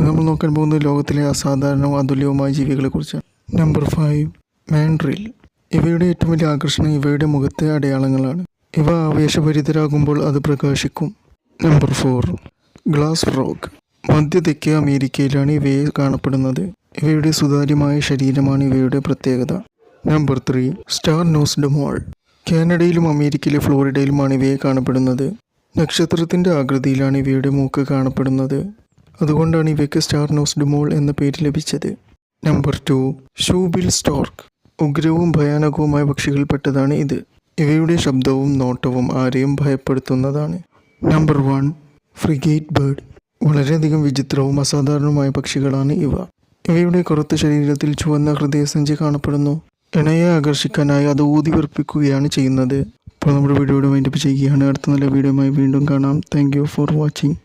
നമ്മൾ നോക്കാൻ പോകുന്നത് ലോകത്തിലെ അസാധാരണവും അതുല്യവുമായ ജീവികളെക്കുറിച്ചാണ്. Number 5 mandrel. ഇവയുടെ ഏറ്റവും വലിയ ആകർഷണം ഇവയുടെ മുഖത്തെ അടയാളങ്ങളാണ്. ഇവ ആവേശഭരിതരാകുമ്പോൾ അത് പ്രകാശിക്കും. Number 4 glass frog. മധ്യ തെക്കേ അമേരിക്കയിലാണ് ഇവയെ കാണപ്പെടുന്നത്. ഇവയുടെ സുതാര്യമായ ശരീരമാണ് ഇവയുടെ പ്രത്യേകത. നമ്പർ 3 സ്റ്റാർ നോസ്ഡ് മോൾ. കാനഡയിലും അമേരിക്കയിലെ ഫ്ലോറിഡയിലുമാണ് ഇവയെ കാണപ്പെടുന്നത്. നക്ഷത്രത്തിൻ്റെ ആകൃതിയിലാണ് ഇവയുടെ മൂക്ക് കാണപ്പെടുന്നത്. അതുകൊണ്ടാണ് ഇവയ്ക്ക് സ്റ്റാർ നോസ്ഡ് മോൾ എന്ന പേര് ലഭിച്ചത്. Number 2 shoebill stork. ഉഗ്രവും ഭയാനകവുമായ പക്ഷികൾപ്പെട്ടതാണ് ഇത്. ഇവയുടെ ശബ്ദവും നോട്ടവും ആരെയും ഭയപ്പെടുത്തുന്നതാണ്. Number 1 frigate bird. വളരെയധികം വിചിത്രവും അസാധാരണവുമായ പക്ഷികളാണ് ഇവ. ഇവയുടെ കറുത്ത ശരീരത്തിൽ ചുവന്ന ഹൃദയസഞ്ചി കാണപ്പെടുന്നു. ഇണയെ ആകർഷിക്കാനായി അത് ഊതി വിറപ്പിക്കുകയാണ് ചെയ്യുന്നത്. അപ്പോൾ നമ്മുടെ വീഡിയോയുടെ വൈൻഡപ്പ് ചെയ്യുകയാണ്. അടുത്ത നല്ല വീഡിയോയുമായി വീണ്ടും കാണാം. Thank you for watching.